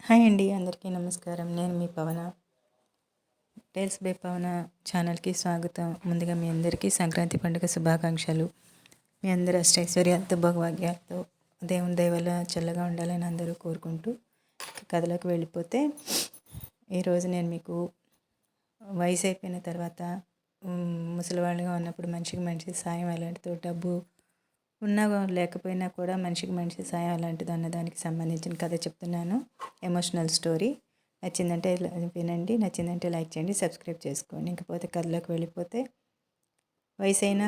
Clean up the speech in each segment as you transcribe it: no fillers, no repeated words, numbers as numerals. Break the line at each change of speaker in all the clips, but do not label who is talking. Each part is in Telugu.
హాయ్ అండి, అందరికీ నమస్కారం. నేను మీ పవన. టేల్స్ బై పవన ఛానల్కి స్వాగతం. ముందుగా మీ అందరికీ సంక్రాంతి పండుగ శుభాకాంక్షలు. మీ అందరూ అష్టైశ్వర్యాలతో భోగభాగ్యాలతో దేవుని దయ వల్ల చల్లగా ఉండాలని అందరూ కోరుకుంటూ కథలోకి వెళ్ళిపోతే, ఈరోజు నేను మీకు వయసు అయిపోయిన తర్వాత ముసలివాళ్ళుగా ఉన్నప్పుడు మనిషికి మనిషి సాయం ఎలాంటిదో, డబ్బు ఉన్నా లేకపోయినా కూడా మనిషికి మనిషి సాయం అలాంటిది అన్నదానికి సంబంధించిన కథ చెప్తున్నాను. Emotional story. నచ్చిందంటే వినండి, నచ్చిందంటే లైక్ చేయండి, సబ్స్క్రైబ్ చేసుకోండి. ఇంకపోతే కథలోకి వెళ్ళిపోతే, వయసైన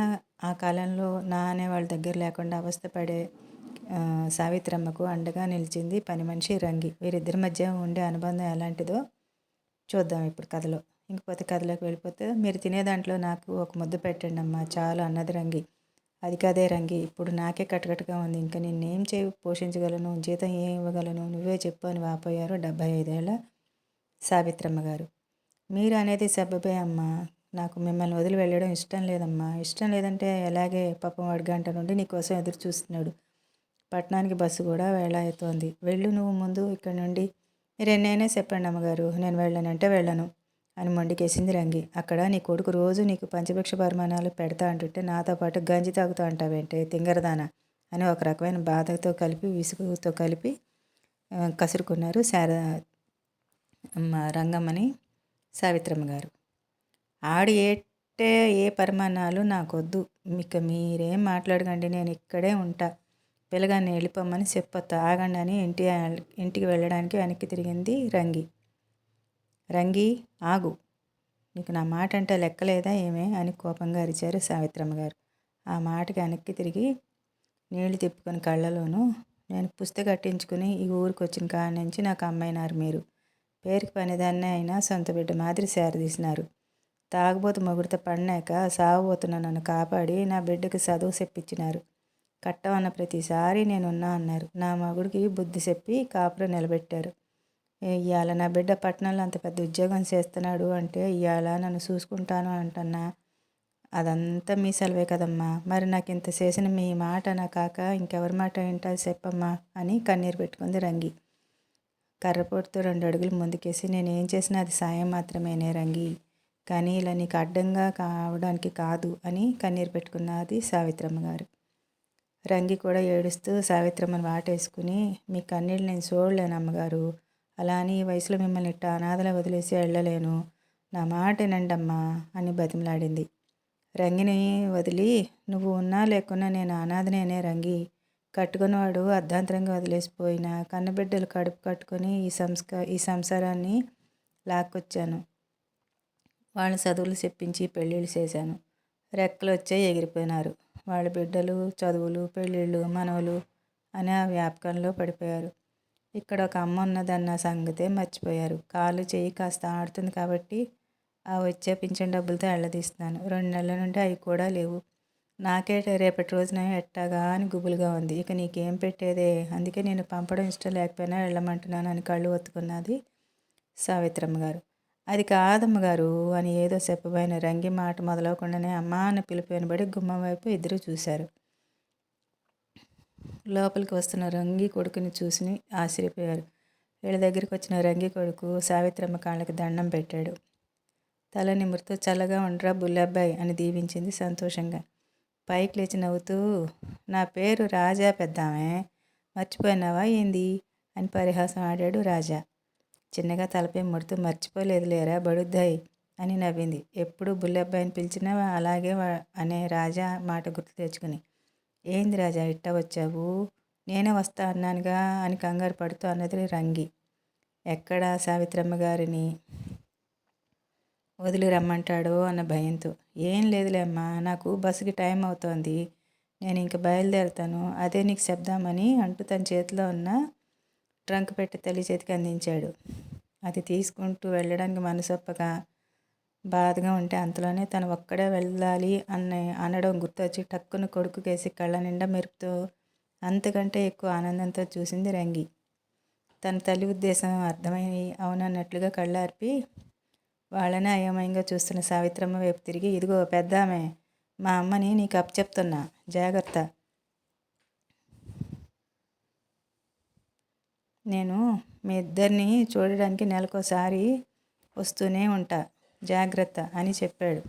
ఆ కాలంలో నా అనే వాళ్ళ దగ్గర లేకుండా అవస్థపడే సావిత్రమ్మకు అండగా నిలిచింది పని మనిషి రంగి. వీరిద్దరి మధ్య ఉండే అనుబంధం ఎలాంటిదో చూద్దాం ఇప్పుడు కథలో. ఇంకపోతే కథలోకి వెళ్ళిపోతే, మీరు తినే దాంట్లో నాకు ఒక ముద్ద పెట్టండి అమ్మా చాలు అన్నది రంగి. అది కాదే రంగి, ఇప్పుడు నాకే కటకటగా ఉంది. ఇంకా నిన్నేం పోషించగలను, జీతం ఏం ఇవ్వగలను, నువ్వే చెప్పు అని వాపోయారు 75 ఏళ్ల సావిత్రమ్మ గారు. మీరు అనేది సబబే అమ్మా, నాకు మిమ్మల్ని వదిలి వెళ్ళడం ఇష్టం లేదమ్మా. ఇష్టం లేదంటే ఎలాగే, పాపం వాడి గంట నుండి నీకోసం ఎదురు చూస్తున్నాడు. పట్టణానికి బస్సు కూడా వేళ అవుతోంది. వెళ్ళు నువ్వు ముందు ఇక్కడి నుండి. మీరు ఎన్నైనా చెప్పండి అమ్మగారు, నేను వెళ్ళనంటే వెళ్ళను అని మొండికేసింది రంగి. అక్కడ నీ కొడుకు రోజు నీకు పంచభిక్ష పరిమాణాలు పెడతా అంటుంటే నాతో పాటు గంజి తాగుతూ అంటావేంటే తింగరదానా అని ఒక రకమైన బాధతో కలిపి విసుగుతో కలిపి కసురుకున్నారు రంగమ్మని సావిత్రమ్మ గారు. ఆడి ఏ పరిమాణాలు నాకొద్దు, ఇక మీరేం మాట్లాడకండి, నేను ఇక్కడే ఉంటా. పిల్లగాన్ని వెళ్ళిపోమ్మని చెప్పొత్తా, ఆగండి అని ఇంటికి వెళ్ళడానికి వెనక్కి తిరిగింది రంగి. రంగి ఆగు, నీకు నా మాట అంటే లెక్కలేదా ఏమే అని కోపంగా అరిచారు సావిత్రమ్మ గారు. ఆ మాటకి వెనక్కి తిరిగి నీళ్లు తిప్పుకొని కళ్ళలోనూ, నేను పుస్తక కట్టించుకుని ఈ ఊరికి వచ్చిన కాడి నుంచి నాకు అమ్మైనారు మీరు. పేరుకి పనిదాన్నే అయినా సొంత బిడ్డ మాదిరి సేరదీసినారు. తాగుబోతు మొగుడితో పడినాక సాగుబోతున్న నన్ను కాపాడి నా బిడ్డకి చదువు చెప్పించినారు. కట్టమన్న ప్రతిసారి నేనున్నా అన్నారు. నా మొగుడికి బుద్ధి చెప్పి కాపురం నిలబెట్టారు. ఇవాళ నా బిడ్డ పట్టణంలో అంత పెద్ద ఉద్యోగం చేస్తున్నాడు అంటే ఇవాళ నన్ను చూసుకుంటాను అంటున్నా. అదంతా మీ సెలవే కదమ్మా. మరి నాకు ఇంత చేసిన మీ మాట నా కాక ఇంకెవరి మాట ఏంటో చెప్పమ్మా అని కన్నీరు పెట్టుకుంది రంగి. కర్రపోటుతో 2 అడుగులు ముందుకేసి, నేనేం చేసినా అది సాయం మాత్రమేనే రంగి, కానీ ఇలా నీకు అడ్డంగా కావడానికి కాదు అని కన్నీరు పెట్టుకున్నది సావిత్రమ్మ గారు. రంగి కూడా ఏడుస్తూ సావిత్రమ్మని వాటేసుకుని, మీ కన్నీళ్ళు నేను చూడలేను అమ్మగారు. అలా అని ఈ వయసులో మిమ్మల్ని ఇట్ట అనాథలా వదిలేసి వెళ్ళలేను. నా మాట వినండమ్మా అని బతిమలాడింది. రంగిని వదిలి, నువ్వు ఉన్నా లేకున్నా నేను అనాథనేనే రంగి. కట్టుకున్నవాడు అర్ధాంతరంగా వదిలేసిపోయిన కన్నబిడ్డలు కడుపు కట్టుకొని ఈ సంసారాన్ని లాక్కొచ్చాను. వాళ్ళ చదువులు చెప్పించి పెళ్ళిళ్ళు చేశాను. రెక్కలు వచ్చే ఎగిరిపోయినారు. వాళ్ళ బిడ్డలు చదువులు, పెళ్ళిళ్ళు, మనవలు అని ఆ వ్యాపకంలో పడిపోయారు. ఇక్కడ ఒక అమ్మ ఉన్నదన్న సంగతే మర్చిపోయారు. కాలు చెయ్యి కాస్త ఆడుతుంది కాబట్టి ఆ వచ్చే పింఛన్ డబ్బులతో ఎళ్ళదీస్తున్నాను. 2 నెలల నుండి అవి కూడా లేవు. నాకే రేపటి రోజున ఎట్టాగా అని గుబులుగా ఉంది. ఇక నీకేం పెట్టేదే, అందుకే నేను పంపడం ఇష్టం లేకపోయినా వెళ్ళమంటున్నాను అని కళ్ళు ఒత్తుకున్నది సావిత్రమ్మ గారు. అది కాదమ్మగారు అని ఏదో చెప్పబోయిన రంగి మాట మొదలవకుండానే అమ్మా అన్న పిలుపు వినబడి గుమ్మం వైపు ఇద్దరు చూశారు. లోపలికి వస్తున్న రంగి కొడుకుని చూసి ఆశ్చర్యపోయారు. వీళ్ళ దగ్గరికి వచ్చిన రంగి కొడుకు సావిత్రమ్మ కాళ్ళకి దండం పెట్టాడు. తల నిమురుతూ చల్లగా ఉండరా బుల్లబ్బాయి అని దీవించింది సంతోషంగా. పైకి లేచి నవ్వుతూ, నా పేరు రాజా పెద్దామే, మర్చిపోయినావా ఏంది అని పరిహాసం ఆడాడు రాజా. చిన్నగా తలపై ముడుతూ, మర్చిపోలేదు లేరా బడుద్దాయి అని నవ్వింది. ఎప్పుడు బుల్లబ్బాయిని పిలిచినా అలాగే అనే రాజా మాట గుర్తు తెచ్చుకుని. ఏంది రాజా ఇట్ట వచ్చావు, నేనే వస్తా అన్నానుగా అని కంగారు పడుతూ అన్నది రంగి. ఎక్కడ సావిత్రమ్మ గారిని వదిలి రమ్మంటాడో అన్న భయంతో. ఏం లేదులే అమ్మా, నాకు బస్సుకి టైం అవుతోంది, నేను ఇంక బయలుదేరుతాను, అదే నీకు చెప్దామని అంటూ తన చేతిలో ఉన్న ట్రంక్ పెట్టి తల్లి చేతికి అందించాడు. అది తీసుకుంటూ వెళ్ళడానికి మనసొప్పగా బాధగా ఉంటే అంతలోనే తను ఒక్కడే వెళ్ళాలి అనడం గుర్తొచ్చి టక్కున కొడుకు కేసి కళ్ళ నిండా మెరుపుతో అంతకంటే ఎక్కువ ఆనందంతో చూసింది రంగి. తన తల్లి ఉద్దేశం అర్థమై అవునన్నట్లుగా కళ్ళార్పి వాళ్ళనే అయోమయంగా చూస్తున్న సావిత్రమ్మ వైపు తిరిగి, ఇదిగో పెద్దామే, మా అమ్మని నీకు అప్పచెప్తున్నా, జాగ్రత్త. నేను మీ ఇద్దరిని చూడడానికి నెలకోసారి వస్తూనే ఉంటా, జాగ్రత్త అని చెప్పాడు.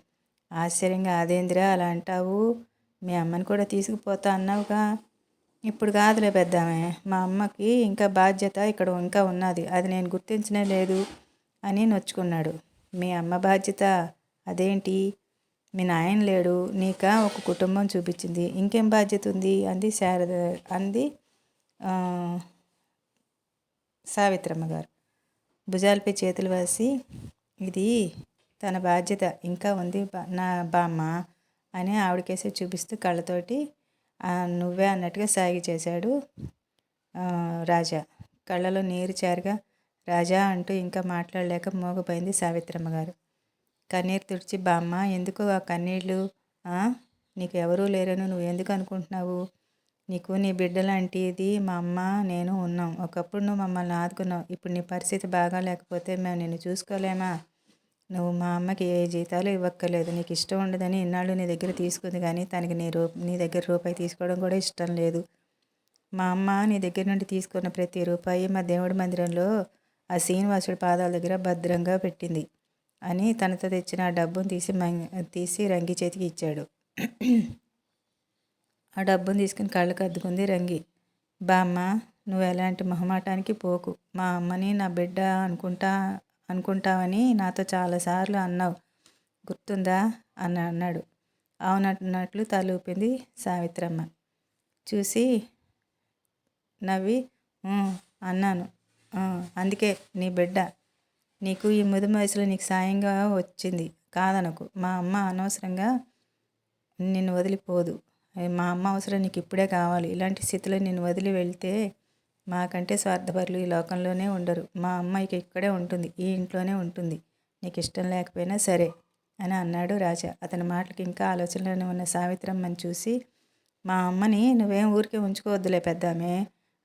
ఆశ్చర్యంగా, అదేందిరా అలా అంటావు? మీ అమ్మని కూడా తీసుకుపోతా అన్నావుగా. ఇప్పుడు కాదులే పెద్దామె, మా అమ్మకి ఇంకా బాధ్యత ఇక్కడ ఇంకా ఉన్నది, అది నేను గుర్తించనే లేదు అని నొచ్చుకున్నాడు. మీ అమ్మ బాధ్యత అదేంటి? మీ నాయన లేడు, నీక ఒక కుటుంబం చూపించింది, ఇంకేం బాధ్యత ఉంది అంది సావిత్రమ్మ గారు భుజాలపై చేతులు వేసి. ఇది తన బాధ్యత ఇంకా ఉంది నా బామ్మ అని ఆవిడకేసి చూపిస్తూ కళ్ళతోటి నువ్వే అన్నట్టుగా సాగి చేశాడు రాజా. కళ్ళలో నీరు చేరగా రాజా అంటూ ఇంకా మాట్లాడలేక మోగపోయింది సావిత్రమ్మ గారు. కన్నీరు తుడిచి, బామ్మ ఎందుకు ఆ కన్నీళ్ళు? నీకు ఎవరూ లేరని నువ్వు ఎందుకు అనుకుంటున్నావు? నీకు నీ బిడ్డలాంటిది మా అమ్మ నేను ఉన్నాం. ఒకప్పుడు నువ్వు మమ్మల్ని ఆదుకున్నావు, ఇప్పుడు నీ పరిస్థితి బాగా లేకపోతే మేము నిన్ను చూసుకోలేమా? నువ్వు మా అమ్మకి ఏ జీతాలు ఇవ్వక్కర్లేదు, నీకు ఇష్టం ఉండదని ఇన్నాళ్ళు నీ దగ్గర తీసుకుంది, కానీ తనకి నీ దగ్గర రూపాయి తీసుకోవడం కూడా ఇష్టం లేదు. మా అమ్మ నీ దగ్గర నుండి తీసుకున్న ప్రతి రూపాయి మా దేవుడి మందిరంలో ఆ శ్రీనివాసుడి పాదాల దగ్గర భద్రంగా పెట్టింది అని తనతో తెచ్చిన ఆ డబ్బును తీసి రంగి చేతికి ఇచ్చాడు. ఆ డబ్బును తీసుకుని కళ్ళకు అద్దుకుంది రంగి. బామ్మ, నువ్వు ఎలాంటి మొహమాటానికి పోకు. మా అమ్మని నా బిడ్డ అనుకుంటావని నాతో చాలాసార్లు అన్నావు, గుర్తుందా అని అన్నాడు. అవునన్నట్లు తలూపింది సావిత్రమ్మ. చూసి నవ్వి అన్నాను, అందుకే నీ బిడ్డ నీకు ఈ ముదుమ వయసులో నీకు సాయంగా వచ్చింది కాదనకు. మా అమ్మ అనవసరంగా నిన్ను వదిలిపోదు. మా అమ్మ అవసరం నీకు ఇప్పుడే కావాలి. ఇలాంటి స్థితిలో నిన్ను వదిలి వెళ్తే మాకంటే స్వార్థపరులు ఈ లోకంలోనే ఉండరు. మా అమ్మాయికి ఇక్కడే ఉంటుంది, ఈ ఇంట్లోనే ఉంటుంది, నీకు ఇష్టం లేకపోయినా సరే అని అన్నాడు రాజా. అతని మాటలకి ఇంకా ఆలోచనలోనే ఉన్న సావిత్రమ్మని చూసి, మా అమ్మని నువ్వేం ఊరికే ఉంచుకోవద్దులే పెద్దామే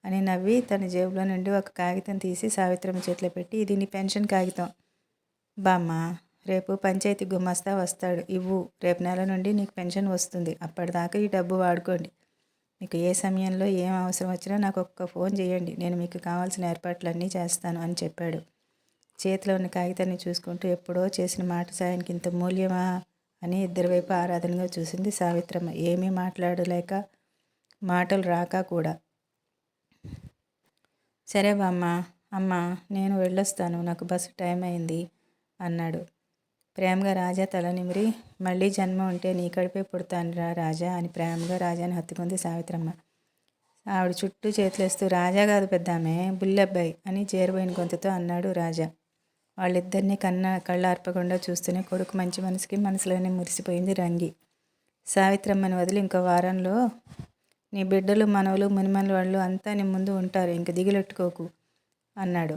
అని నవ్వి తన జేబులో నుండి ఒక కాగితం తీసి సావిత్రమ్మ చేతిలో పెట్టి, ఇది నీ పెన్షన్ కాగితం బామ్మ. రేపు పంచాయతీ గుమస్తా వస్తాడు, ఇవ్వు. రేపు నెల నుండి నీకు పెన్షన్ వస్తుంది. అప్పటిదాకా ఈ డబ్బు వాడుకోండి. మీకు ఏ సమయంలో ఏం అవసరం వచ్చినా నాకు ఒక్క ఫోన్ చేయండి, నేను మీకు కావాల్సిన ఏర్పాట్లన్నీ చేస్తాను అని చెప్పాడు. చేతిలో ఉన్న కాగితాన్ని చూసుకుంటూ, ఎప్పుడో చేసిన మాట సాయానికి ఇంత మూల్యమా అని ఇద్దరి వైపు ఆరాధనగా చూసింది సావిత్రమ్మ. ఏమీ మాట్లాడలేక, మాటలు రాక కూడా. సరే బామ్మ, అమ్మ నేను వెళ్ళొస్తాను, నాకు బస్సు టైం అయింది అన్నాడు ప్రేమగా. రాజా తల నిమిరి, మళ్ళీ జన్మ ఉంటే నీ కడిపే పుడతానురా రాజా అని ప్రేమగా రాజాని హత్తుకుంది సావిత్రమ్మ. ఆవిడ చుట్టూ చేతులేస్తూ, రాజా కాదు పెద్దామే, బుల్లబ్బాయి అని చేరుబోయిన గొంతుతో అన్నాడు రాజా. వాళ్ళిద్దరినీ కళ్ళార్పకుండా చూస్తూనే కొడుకు మంచి మనసులోనే మురిసిపోయింది రంగి. సావిత్రమ్మని వదిలి ఇంకో వారంలో నీ బిడ్డలు మనవలు మునిమల వాళ్ళు అంతా నీ ముందు ఉంటారు, ఇంక దిగులెట్టుకోకు అన్నాడు.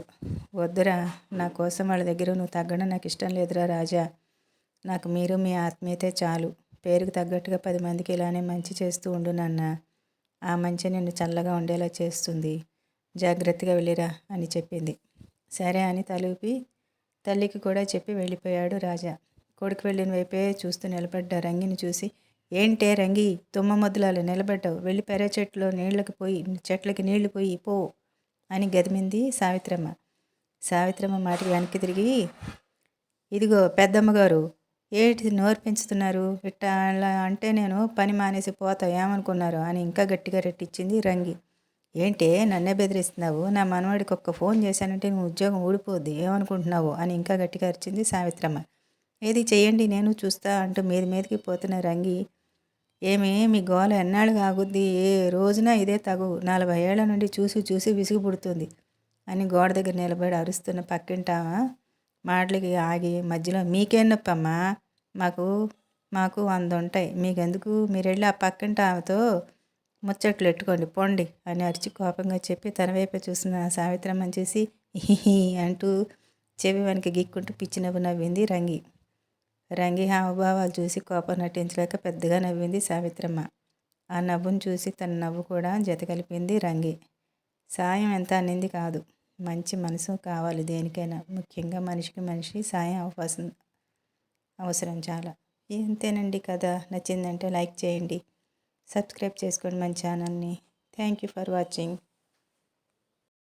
వద్దురా, నా కోసం వాళ్ళ దగ్గర నువ్వు తగ్గడం నాకు ఇష్టం లేదురా రాజా. నాకు మీరు మీ ఆత్మీయతే చాలు. పేరుకు తగ్గట్టుగా 10 మందికి ఇలానే మంచి చేస్తూ ఉండు నాన్న. ఆ మంచి నిన్ను చల్లగా ఉండేలా చేస్తుంది. జాగ్రత్తగా వెళ్ళిరా అని చెప్పింది. సరే అని తలూపి తల్లికి కూడా చెప్పి వెళ్ళిపోయాడు రాజా. కొడుకు వెళ్ళిన వైపే చూస్తూ నిలబడ్డ రంగిని చూసి, ఏంటే రంగి, తుమ్మ మొద్దులాలు నిలబడ్డావు, వెళ్ళి పెరే చెట్లకి నీళ్లు పోయి పో అని గదిమింది సావిత్రమ్మ. సావిత్రమ్మ మాటకి వెనక్కి తిరిగి, ఇదిగో పెద్దమ్మగారు, ఏంటి నోరు పెంచుతున్నారు, ఇట్టా అలా అంటే నేను పని మానేసి పోతా ఏమనుకున్నారు అని ఇంకా గట్టిగా రెట్టించింది రంగి. ఏంటే నన్నే బెదిరిస్తున్నావు, నా మనవాడికి ఒక్క ఫోన్ చేశానంటే నువ్వు ఉద్యోగం ఊడిపోద్ది, ఏమనుకుంటున్నావు అని ఇంకా గట్టిగా అరిచింది సావిత్రమ్మ. ఏది చెయ్యండి నేను చూస్తా అంటూ మీదికి పోతున్న రంగి, మీ గోల ఎన్నాళ్ళుగా ఆగుద్ది, ఏ రోజున ఇదే తగు, 40 ఏళ్ల నుండి చూసి విసుగు పుడుతుంది అని గోడ దగ్గర నిలబడి అరుస్తున్న పక్కింటామా మాటలకి ఆగి మధ్యలో, మీకేం నొప్పమ్మా, మాకు 100 ఉంటాయి, మీకెందుకు, మీరెళ్ళి ఆ పక్కింటి ఆమెతో ముచ్చట్లు ఎట్టుకోండి పోండి అని అరిచి కోపంగా చెప్పి తన వైపే చూసిన సావిత్రమ్మని చూసి హిహి అంటూ చెవి వెనక గీక్కుంటూ పిచ్చి నవ్వింది రంగి. రంగి హావభావాలు చూసి కోపం నటించలేక పెద్దగా నవ్వింది సావిత్రమ్మ. ఆ నవ్వును చూసి తన నవ్వు కూడా జత కలిపింది రంగి. సాయం ఎంత అనింది కాదు, మంచి మనసు కావాలి దేనికైనా, ముఖ్యంగా మనిషి సాయం అవసరం చాలా. ఇంతేనండి కథ. నచ్చిందంటే లైక్ చేయండి, సబ్స్క్రైబ్ చేసుకోండి మన ఛానల్ని. Thank you for watching.